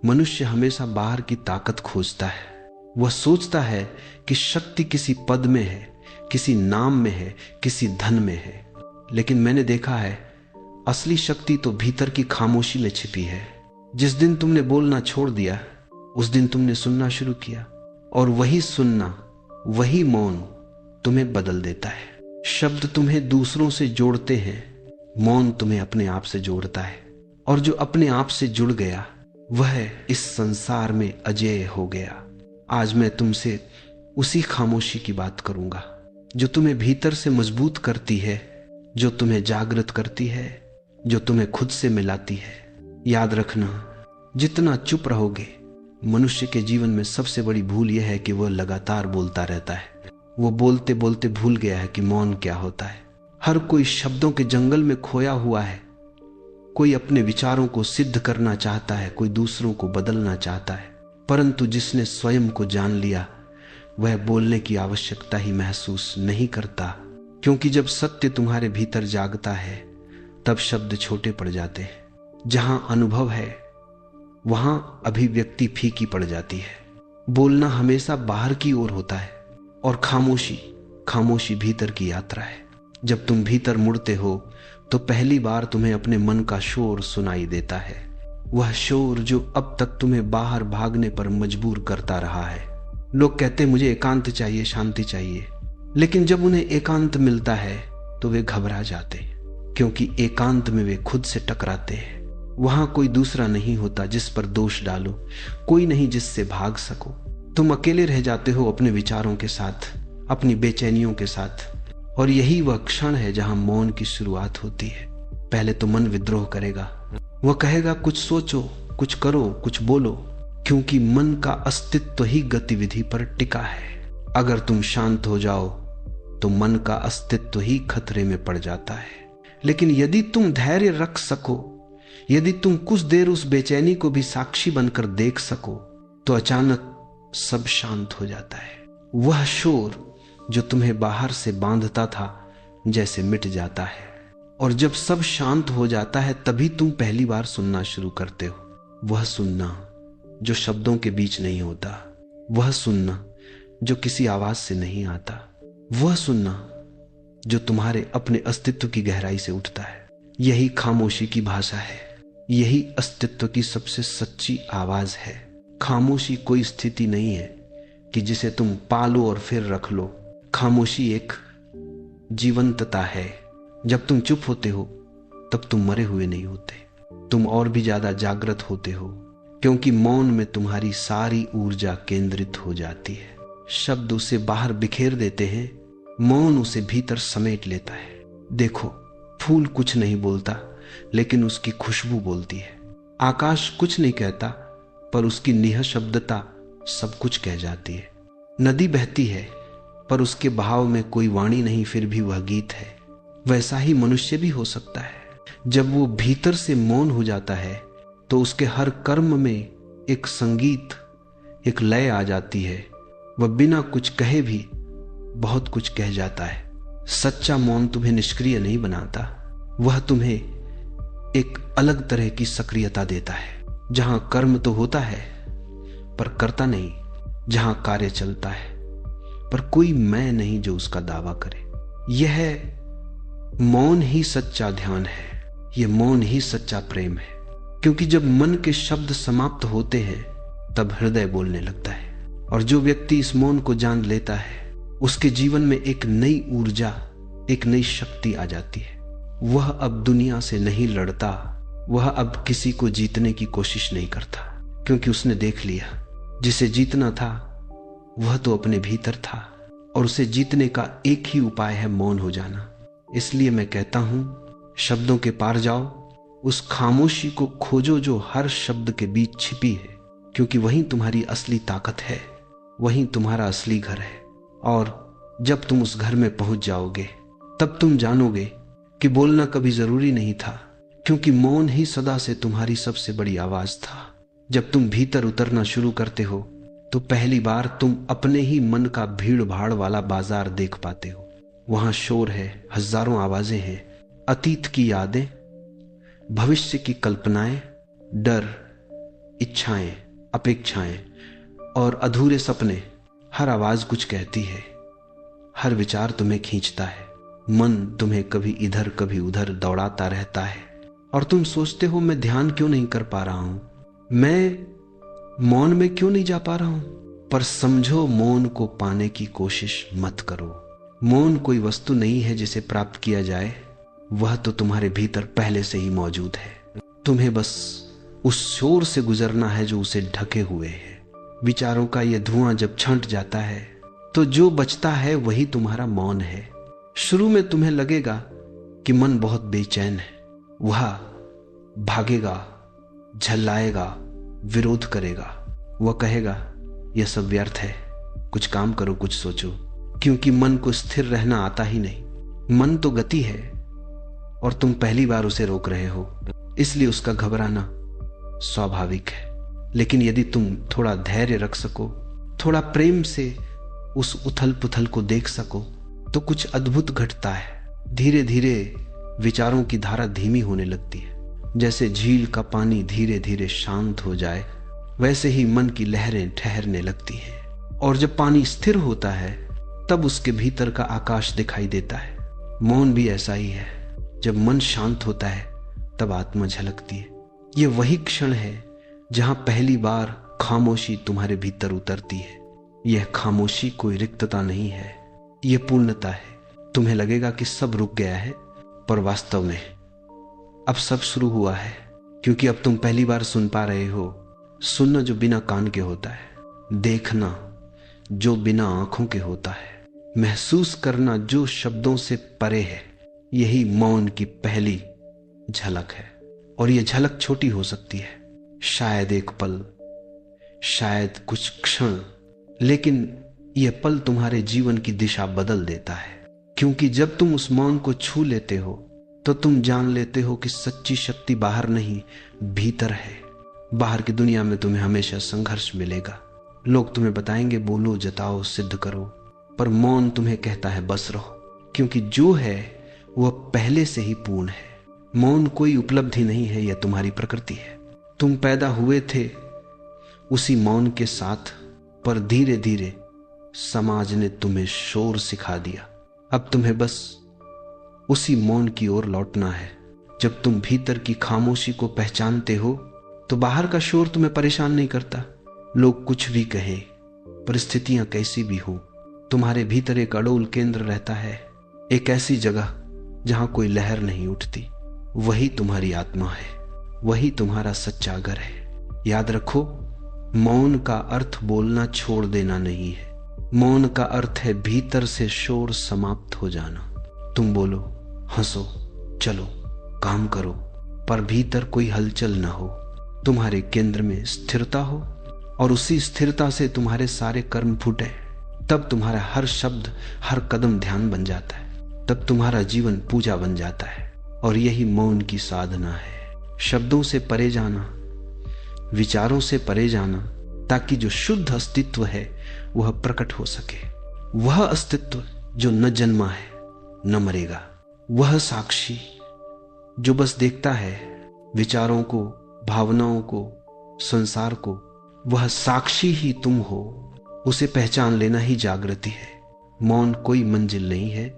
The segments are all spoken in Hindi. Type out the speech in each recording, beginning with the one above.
मनुष्य हमेशा बाहर की ताकत खोजता है। वह सोचता है कि शक्ति किसी पद में है, किसी नाम में है, किसी धन में है। लेकिन मैंने देखा है असली शक्ति तो भीतर की खामोशी में छिपी है। जिस दिन तुमने बोलना छोड़ दिया उस दिन तुमने सुनना शुरू किया, और वही सुनना, वही मौन तुम्हें बदल देता है। शब्द तुम्हें दूसरों से जोड़ते हैं, मौन तुम्हें अपने आप से जोड़ता है। और जो अपने आप से जुड़ गया वह इस संसार में अजेय हो गया। आज मैं तुमसे उसी खामोशी की बात करूंगा जो तुम्हें भीतर से मजबूत करती है, जो तुम्हें जागृत करती है, जो तुम्हें खुद से मिलाती है। याद रखना, जितना चुप रहोगे, मनुष्य के जीवन में सबसे बड़ी भूल यह है कि वह लगातार बोलता रहता है। वो बोलते बोलते भूल गया है कि मौन क्या होता है। हर कोई शब्दों के जंगल में खोया हुआ है। कोई अपने विचारों को सिद्ध करना चाहता है, कोई दूसरों को बदलना चाहता है, परंतु जिसने स्वयं को जान लिया वह बोलने की आवश्यकता ही महसूस नहीं करता। क्योंकि जब सत्य तुम्हारे भीतर जागता है तब शब्द छोटे पड़ जाते हैं। जहां अनुभव है वहां अभिव्यक्ति फीकी पड़ जाती है। बोलना हमेशा बाहर की ओर होता है और खामोशी भीतर की यात्रा है। जब तुम भीतर मुड़ते हो तो पहली बार तुम्हें अपने मन का शोर सुनाई देता है। वह शोर जो अब तक तुम्हें बाहर भागने पर मजबूर करता रहा है। लोग कहते मुझे एकांत चाहिए, शांति चाहिए, लेकिन जब उन्हें एकांत मिलता है तो वे घबरा जाते, क्योंकि एकांत में वे खुद से टकराते हैं। वहां कोई दूसरा नहीं होता जिस पर दोष डालो, कोई नहीं जिससे भाग सको। तुम अकेले रह जाते हो अपने विचारों के साथ, अपनी बेचैनियों के साथ। और यही वह क्षण है जहां मौन की शुरुआत होती है। पहले तो मन विद्रोह करेगा, वह कहेगा कुछ सोचो, कुछ करो, कुछ बोलो, क्योंकि मन का अस्तित्व ही गतिविधि पर टिका है। अगर तुम शांत हो जाओ तो मन का अस्तित्व ही खतरे में पड़ जाता है। लेकिन यदि तुम धैर्य रख सको, यदि तुम कुछ देर उस बेचैनी को भी साक्षी बनकर देख सको, तो अचानक सब शांत हो जाता है। वह शोर जो तुम्हें बाहर से बांधता था जैसे मिट जाता है। और जब सब शांत हो जाता है तभी तुम पहली बार सुनना शुरू करते हो। वह सुनना जो शब्दों के बीच नहीं होता, वह सुनना जो किसी आवाज से नहीं आता, वह सुनना जो तुम्हारे अपने अस्तित्व की गहराई से उठता है। यही खामोशी की भाषा है, यही अस्तित्व की सबसे सच्ची आवाज है। खामोशी कोई स्थिति नहीं है कि जिसे तुम पालो और फिर रख लो। खामोशी एक जीवंतता है। जब तुम चुप होते हो तब तुम मरे हुए नहीं होते, तुम और भी ज्यादा जागृत होते हो, क्योंकि मौन में तुम्हारी सारी ऊर्जा केंद्रित हो जाती है। शब्द उसे बाहर बिखेर देते हैं, मौन उसे भीतर समेट लेता है। देखो, फूल कुछ नहीं बोलता लेकिन उसकी खुशबू बोलती है। आकाश कुछ नहीं कहता पर उसकी निःशब्दता सब कुछ कह जाती है। नदी बहती है पर उसके बहाव में कोई वाणी नहीं, फिर भी वह गीत है। वैसा ही मनुष्य भी हो सकता है। जब वो भीतर से मौन हो जाता है तो उसके हर कर्म में एक संगीत, एक लय आ जाती है। वह बिना कुछ कहे भी बहुत कुछ कह जाता है। सच्चा मौन तुम्हें निष्क्रिय नहीं बनाता, वह तुम्हें एक अलग तरह की सक्रियता देता है। जहां कर्म तो होता है पर करता नहीं, जहां कार्य चलता है पर कोई मैं नहीं जो उसका दावा करे। यह मौन ही सच्चा ध्यान है, यह मौन ही सच्चा प्रेम है। क्योंकि जब मन के शब्द समाप्त होते हैं तब हृदय बोलने लगता है। और जो व्यक्ति इस मौन को जान लेता है उसके जीवन में एक नई ऊर्जा, एक नई शक्ति आ जाती है। वह अब दुनिया से नहीं लड़ता, वह अब किसी को जीतने की कोशिश नहीं करता, क्योंकि उसने देख लिया जिसे जीतना था वह तो अपने भीतर था। और उसे जीतने का एक ही उपाय है मौन हो जाना। इसलिए मैं कहता हूं, शब्दों के पार जाओ, उस खामोशी को खोजो जो हर शब्द के बीच छिपी है, क्योंकि वहीं तुम्हारी असली ताकत है, वहीं तुम्हारा असली घर है। और जब तुम उस घर में पहुंच जाओगे तब तुम जानोगे कि बोलना कभी जरूरी नहीं था, क्योंकि मौन ही सदा से तुम्हारी सबसे बड़ी आवाज था। जब तुम भीतर उतरना शुरू करते हो तो पहली बार तुम अपने ही मन का भीड़ भाड़ वाला बाजार देख पाते हो। वहां शोर है, हजारों आवाजें हैं, अतीत की यादें, भविष्य की कल्पनाएं, डर, इच्छाएं, अपेक्षाएं और अधूरे सपने, हर आवाज कुछ कहती है, हर विचार तुम्हें खींचता है। मन तुम्हें कभी इधर कभी उधर दौड़ाता रहता है और तुम सोचते हो मैं ध्यान क्यों नहीं कर पा रहा हूं, मैं मौन में क्यों नहीं जा पा रहा हूं। पर समझो, मौन को पाने की कोशिश मत करो। मौन कोई वस्तु नहीं है जिसे प्राप्त किया जाए, वह तो तुम्हारे भीतर पहले से ही मौजूद है। तुम्हें बस उस शोर से गुजरना है जो उसे ढके हुए है। विचारों का यह धुआं जब छंट जाता है तो जो बचता है वही तुम्हारा मौन है। शुरू में तुम्हें लगेगा कि मन बहुत बेचैन है, वह भागेगा, झल्लाएगा, विरोध करेगा। वह कहेगा यह सब व्यर्थ है, कुछ काम करो, कुछ सोचो, क्योंकि मन को स्थिर रहना आता ही नहीं। मन तो गति है और तुम पहली बार उसे रोक रहे हो, इसलिए उसका घबराना स्वाभाविक है। लेकिन यदि तुम थोड़ा धैर्य रख सको, थोड़ा प्रेम से उस उथल पुथल को देख सको, तो कुछ अद्भुत घटता है। धीरे धीरे विचारों की धारा धीमी होने लगती है। जैसे झील का पानी धीरे धीरे शांत हो जाए, वैसे ही मन की लहरें ठहरने लगती हैं। और जब पानी स्थिर होता है तब उसके भीतर का आकाश दिखाई देता है। मौन भी ऐसा ही है। जब मन शांत होता है तब आत्मा झलकती है। यह वही क्षण है जहां पहली बार खामोशी तुम्हारे भीतर उतरती है। यह खामोशी कोई रिक्तता नहीं है, यह पूर्णता है। तुम्हें लगेगा कि सब रुक गया है, पर वास्तव में अब सब शुरू हुआ है, क्योंकि अब तुम पहली बार सुन पा रहे हो। सुनना जो बिना कान के होता है, देखना जो बिना आंखों के होता है, महसूस करना जो शब्दों से परे है, यही मौन की पहली झलक है। और यह झलक छोटी हो सकती है, शायद एक पल, शायद कुछ क्षण, लेकिन यह पल तुम्हारे जीवन की दिशा बदल देता है। क्योंकि जब तुम उस मौन को छू लेते हो तो तुम जान लेते हो कि सच्ची शक्ति बाहर नहीं, भीतर है। बाहर की दुनिया में तुम्हें हमेशा संघर्ष मिलेगा। लोग तुम्हें बताएंगे बोलो, जताओ, सिद्ध करो, पर मौन तुम्हें कहता है बस रहो, क्योंकि जो है वह पहले से ही पूर्ण है। मौन कोई उपलब्धि नहीं है, यह तुम्हारी प्रकृति है। तुम पैदा हुए थे उसी मौन के साथ, पर धीरे धीरे समाज ने तुम्हें शोर सिखा दिया। अब तुम्हें बस उसी मौन की ओर लौटना है। जब तुम भीतर की खामोशी को पहचानते हो तो बाहर का शोर तुम्हें परेशान नहीं करता। लोग कुछ भी कहें, परिस्थितियां कैसी भी हो, तुम्हारे भीतर एक अड़ोल केंद्र रहता है, एक ऐसी जगह जहां कोई लहर नहीं उठती। वही तुम्हारी आत्मा है, वही तुम्हारा सच्चा घर है। याद रखो, मौन का अर्थ बोलना छोड़ देना नहीं है। मौन का अर्थ है भीतर से शोर समाप्त हो जाना। तुम बोलो, हंसो, चलो, काम करो, पर भीतर कोई हलचल न हो। तुम्हारे केंद्र में स्थिरता हो और उसी स्थिरता से तुम्हारे सारे कर्म फूटे। तब तुम्हारा हर शब्द, हर कदम ध्यान बन जाता है। तब तुम्हारा जीवन पूजा बन जाता है। और यही मौन की साधना है। शब्दों से परे जाना, विचारों से परे जाना, ताकि जो शुद्ध अस्तित्व है वह प्रकट हो सके। वह अस्तित्व जो न जन्मा है न मरेगा। वह साक्षी जो बस देखता है विचारों को, भावनाओं को, संसार को। वह साक्षी ही तुम हो। उसे पहचान लेना ही जागृति है। मौन कोई मंजिल नहीं है,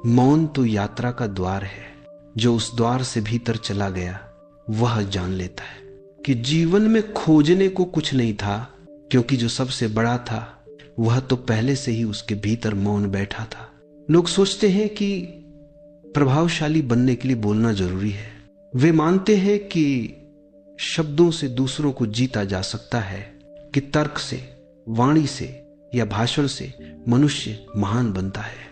मौन तो यात्रा का द्वार है। जो उस द्वार से भीतर चला गया वह जान लेता है कि जीवन में खोजने को कुछ नहीं था, क्योंकि जो सबसे बड़ा था वह तो पहले से ही उसके भीतर मौन बैठा था। लोग सोचते हैं कि प्रभावशाली बनने के लिए बोलना जरूरी है। वे मानते हैं कि शब्दों से दूसरों को जीता जा सकता है, कि तर्क से, वाणी से या भाषण से मनुष्य महान बनता है।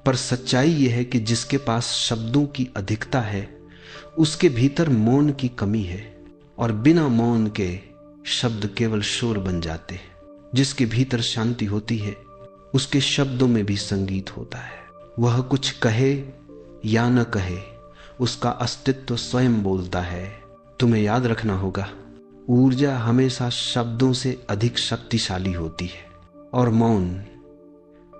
पर सच्चाई यह है कि जिसके पास शब्दों की अधिकता है उसके भीतर मौन की कमी है, और बिना मौन के शब्द केवल शोर बन जाते हैं। जिसके भीतर शांति होती है उसके शब्दों में भी संगीत होता है। वह कुछ कहे या न कहे, उसका अस्तित्व स्वयं बोलता है। तुम्हें याद रखना होगा, ऊर्जा हमेशा शब्दों से अधिक शक्तिशाली होती है, और मौन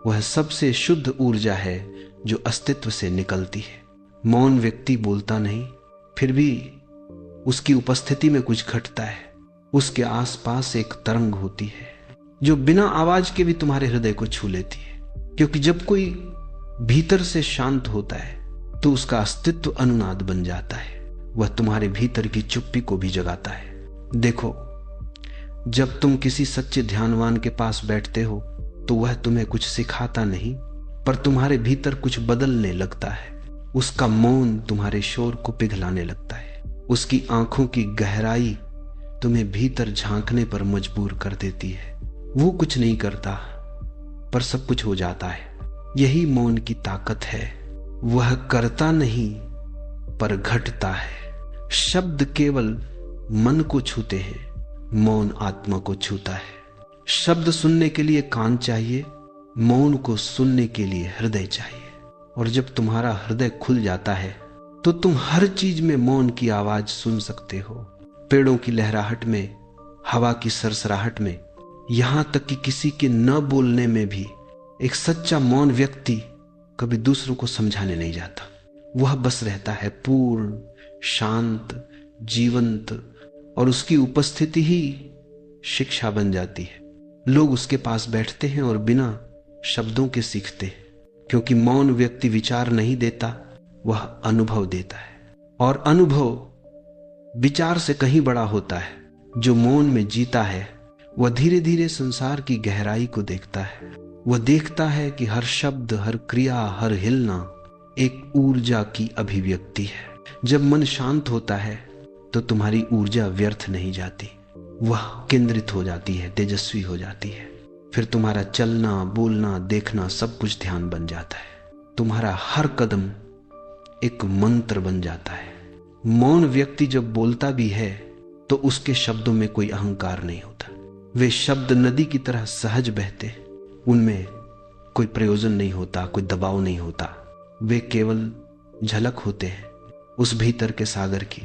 वह सबसे शुद्ध ऊर्जा है जो अस्तित्व से निकलती है। मौन व्यक्ति बोलता नहीं, फिर भी उसकी उपस्थिति में कुछ घटता है। उसके आसपास एक तरंग होती है जो बिना आवाज के भी तुम्हारे हृदय को छू लेती है। क्योंकि जब कोई भीतर से शांत होता है तो उसका अस्तित्व अनुनाद बन जाता है। वह तुम्हारे भीतर की चुप्पी को भी जगाता है। देखो, जब तुम किसी सच्चे ध्यानवान के पास बैठते हो तो वह तुम्हें कुछ सिखाता नहीं, पर तुम्हारे भीतर कुछ बदलने लगता है। उसका मौन तुम्हारे शोर को पिघलाने लगता है। उसकी आंखों की गहराई तुम्हें भीतर झांकने पर मजबूर कर देती है। वो कुछ नहीं करता, पर सब कुछ हो जाता है। यही मौन की ताकत है। वह करता नहीं, पर घटता है। शब्द केवल मन को छूते हैं, मौन आत्मा को छूता है। शब्द सुनने के लिए कान चाहिए, मौन को सुनने के लिए हृदय चाहिए। और जब तुम्हारा हृदय खुल जाता है तो तुम हर चीज में मौन की आवाज सुन सकते हो। पेड़ों की लहराहट में, हवा की सरसराहट में, यहां तक कि किसी के न बोलने में भी एक सच्चा मौन व्यक्ति कभी दूसरों को समझाने नहीं जाता। वह बस रहता है पूर्ण, शांत, जीवंत, और उसकी उपस्थिति ही शिक्षा बन जाती है। लोग उसके पास बैठते हैं और बिना शब्दों के सीखते हैं, क्योंकि मौन व्यक्ति विचार नहीं देता, वह अनुभव देता है। और अनुभव विचार से कहीं बड़ा होता है। जो मौन में जीता है वह धीरे धीरे संसार की गहराई को देखता है। वह देखता है कि हर शब्द, हर क्रिया, हर हिलना एक ऊर्जा की अभिव्यक्ति है। जब मन शांत होता है तो तुम्हारी ऊर्जा व्यर्थ नहीं जाती, वह केंद्रित हो जाती है, तेजस्वी हो जाती है। फिर तुम्हारा चलना, बोलना, देखना सब कुछ ध्यान बन जाता है। तुम्हारा हर कदम एक मंत्र बन जाता है। मौन व्यक्ति जब बोलता भी है तो उसके शब्दों में कोई अहंकार नहीं होता। वे शब्द नदी की तरह सहज बहते, उनमें कोई प्रयोजन नहीं होता, कोई दबाव नहीं होता। वे केवल झलक होते हैं उस भीतर के सागर की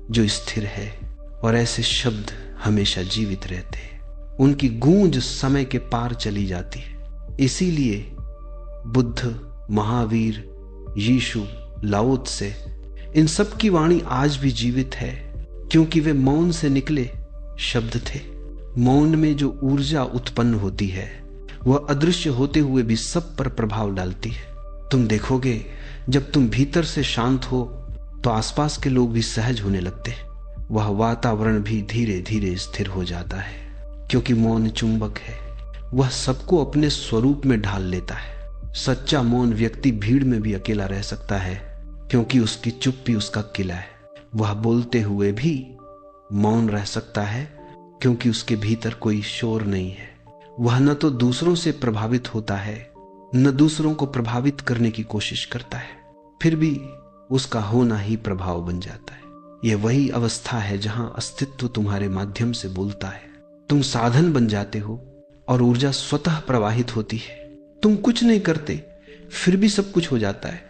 जो स्थिर है। और ऐसे शब्द हमेशा जीवित रहते हैं। उनकी गूंज समय के पार चली जाती है। इसीलिए बुद्ध, महावीर, यीशु, लाओ त्से, इन सब की वाणी आज भी जीवित है, क्योंकि वे मौन से निकले शब्द थे। मौन में जो ऊर्जा उत्पन्न होती है वह अदृश्य होते हुए भी सब पर प्रभाव डालती है। तुम देखोगे, जब तुम भीतर से शांत हो तो आसपास के लोग भी सहज होने लगते हैं। वह वातावरण भी धीरे धीरे स्थिर हो जाता है, क्योंकि मौन चुंबक है। वह सबको अपने स्वरूप में ढाल लेता है। सच्चा मौन व्यक्ति भीड़ में भी अकेला रह सकता है, क्योंकि उसकी चुप्पी उसका किला है। वह बोलते हुए भी मौन रह सकता है, क्योंकि उसके भीतर कोई शोर नहीं है। वह न तो दूसरों से प्रभावित होता है, न दूसरों को प्रभावित करने की कोशिश करता है, फिर भी उसका होना ही प्रभाव बन जाता है। यह वही अवस्था है जहां अस्तित्व तुम्हारे माध्यम से बोलता है। तुम साधन बन जाते हो और ऊर्जा स्वतः प्रवाहित होती है। तुम कुछ नहीं करते, फिर भी सब कुछ हो जाता है।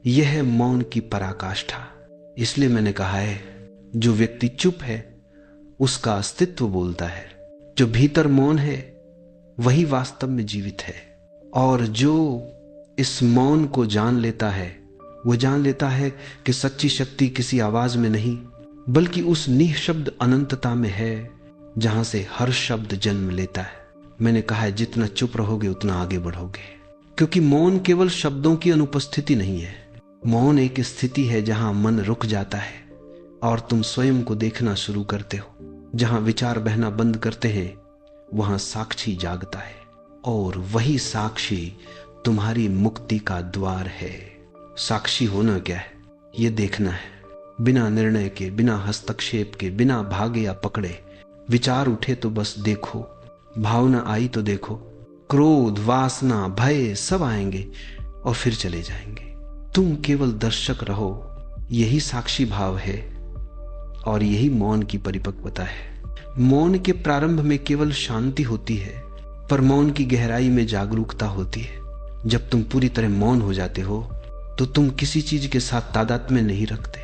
यह है मौन की पराकाष्ठा। इसलिए मैंने कहा है, जो व्यक्ति चुप है उसका अस्तित्व बोलता है। जो भीतर मौन है वही वास्तव में जीवित है। और जो इस मौन को जान लेता है, वह जान लेता है कि सच्ची शक्ति किसी आवाज में नहीं, बल्कि उस निःशब्द अनंतता में है जहां से हर शब्द जन्म लेता है। मैंने कहा है, जितना चुप रहोगे उतना आगे बढ़ोगे, क्योंकि मौन केवल शब्दों की अनुपस्थिति नहीं है। मौन एक स्थिति है जहां मन रुक जाता है और तुम स्वयं को देखना शुरू करते हो। जहां विचार बहना बंद करते हैं वहां साक्षी जागता है, और वही साक्षी तुम्हारी मुक्ति का द्वार है। साक्षी होना क्या है, यह देखना है। बिना निर्णय के, बिना हस्तक्षेप के, बिना भागे या पकड़े। विचार उठे तो बस देखो, भावना आई तो देखो, क्रोध, वासना, भय सब आएंगे और फिर चले जाएंगे। तुम केवल दर्शक रहो। यही साक्षी भाव है और यही मौन की परिपक्वता है। मौन के प्रारंभ में केवल शांति होती है, पर मौन की गहराई में जागरूकता होती है। जब तुम पूरी तरह मौन हो जाते हो तो तुम किसी चीज के साथ तादात्म्य नहीं रखते,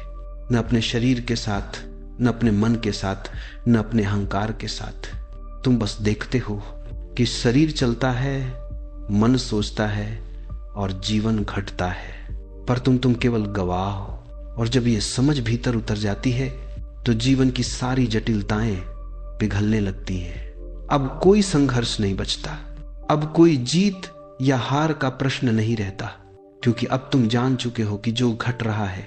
न अपने शरीर के साथ, न अपने मन के साथ, न अपने अहंकार के साथ। तुम बस देखते हो कि शरीर चलता है, मन सोचता है और जीवन घटता है, पर तुम केवल गवाह हो। और जब ये समझ भीतर उतर जाती है तो जीवन की सारी जटिलताएं पिघलने लगती हैं। अब कोई संघर्ष नहीं बचता, अब कोई जीत या हार का प्रश्न नहीं रहता, क्योंकि अब तुम जान चुके हो कि जो घट रहा है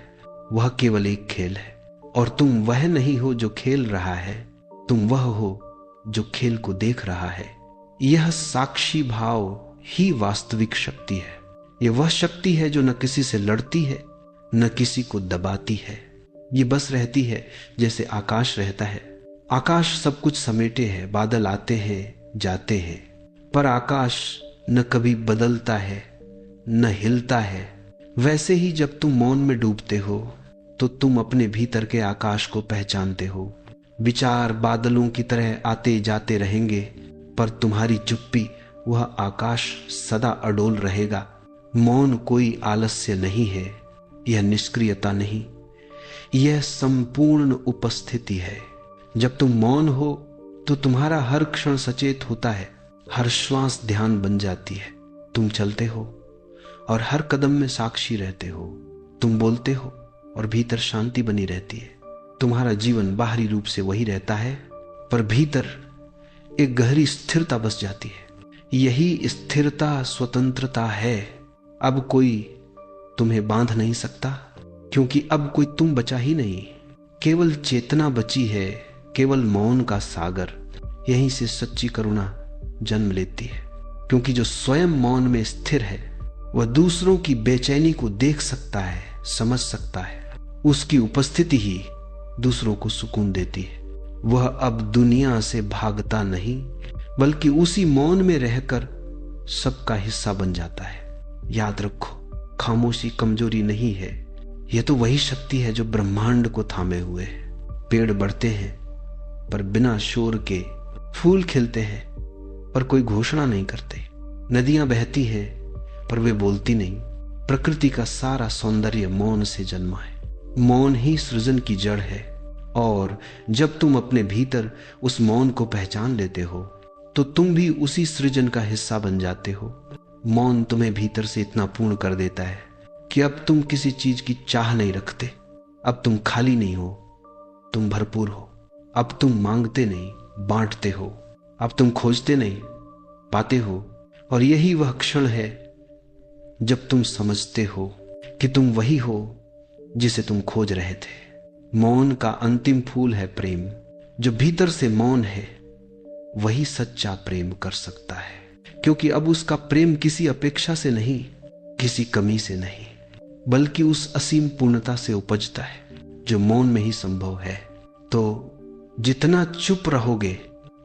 वह केवल एक खेल है, और तुम वह नहीं हो जो खेल रहा है, तुम वह हो जो खेल को देख रहा है। यह साक्षी भाव ही वास्तविक शक्ति है। यह वह शक्ति है जो न किसी से लड़ती है, न किसी को दबाती है। ये बस रहती है जैसे आकाश रहता है। आकाश सब कुछ समेटे है, बादल आते हैं जाते हैं, पर आकाश न कभी बदलता है न हिलता है। वैसे ही जब तुम मौन में डूबते हो तो तुम अपने भीतर के आकाश को पहचानते हो। विचार बादलों की तरह आते जाते रहेंगे, पर तुम्हारी चुप्पी, वह आकाश सदा अडोल रहेगा। मौन कोई आलस्य नहीं है, यह निष्क्रियता नहीं, यह संपूर्ण उपस्थिति है। जब तुम मौन हो तो तुम्हारा हर क्षण सचेत होता है, हर श्वास ध्यान बन जाती है। तुम चलते हो और हर कदम में साक्षी रहते हो। तुम बोलते हो और भीतर शांति बनी रहती है। तुम्हारा जीवन बाहरी रूप से वही रहता है, पर भीतर एक गहरी स्थिरता बस जाती है। यही स्थिरता स्वतंत्रता है। अब कोई तुम्हें बांध नहीं सकता, क्योंकि अब कोई तुम बचा ही नहीं, केवल चेतना बची है, केवल मौन का सागर। यहीं से सच्ची करुणा जन्म लेती है, क्योंकि जो स्वयं मौन में स्थिर है वह दूसरों की बेचैनी को देख सकता है, समझ सकता है। उसकी उपस्थिति ही दूसरों को सुकून देती है। वह अब दुनिया से भागता नहीं, बल्कि उसी मौन में रहकर सबका हिस्सा बन जाता है। याद रखो, खामोशी कमजोरी नहीं है, यह तो वही शक्ति है जो ब्रह्मांड को थामे हुए है। पेड़ बढ़ते हैं पर बिना शोर के, फूल खिलते हैं पर कोई घोषणा नहीं करते, नदियां बहती हैं पर वे बोलती नहीं। प्रकृति का सारा सौंदर्य मौन से जन्मा है। मौन ही सृजन की जड़ है, और जब तुम अपने भीतर उस मौन को पहचान लेते हो तो तुम भी उसी सृजन का हिस्सा बन जाते हो। मौन तुम्हें भीतर से इतना पूर्ण कर देता है कि अब तुम किसी चीज की चाह नहीं रखते। अब तुम खाली नहीं हो, तुम भरपूर हो। अब तुम मांगते नहीं, बांटते हो। अब तुम खोजते नहीं, पाते हो। और यही वह क्षण है जब तुम समझते हो कि तुम वही हो जिसे तुम खोज रहे थे। मौन का अंतिम फूल है प्रेम। जो भीतर से मौन है वही सच्चा प्रेम कर सकता है, क्योंकि अब उसका प्रेम किसी अपेक्षा से नहीं, किसी कमी से नहीं, बल्कि उस असीम पूर्णता से उपजता है जो मौन में ही संभव है। तो जितना चुप रहोगे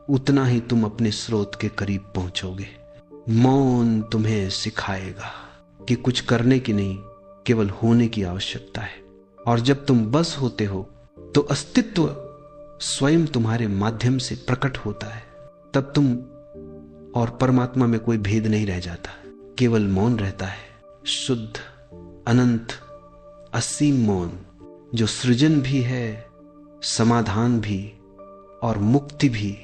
उतना ही तुम अपने स्रोत के करीब पहुंचोगे। मौन तुम्हें सिखाएगा कि कुछ करने की नहीं, केवल होने की आवश्यकता है। और जब तुम बस होते हो तो अस्तित्व स्वयं तुम्हारे माध्यम से प्रकट होता है। तब तुम और परमात्मा में कोई भेद नहीं रह जाता, केवल मौन रहता है, शुद्ध, अनंत, असीम मौन, जो सृजन भी है, समाधान भी और मुक्ति भी।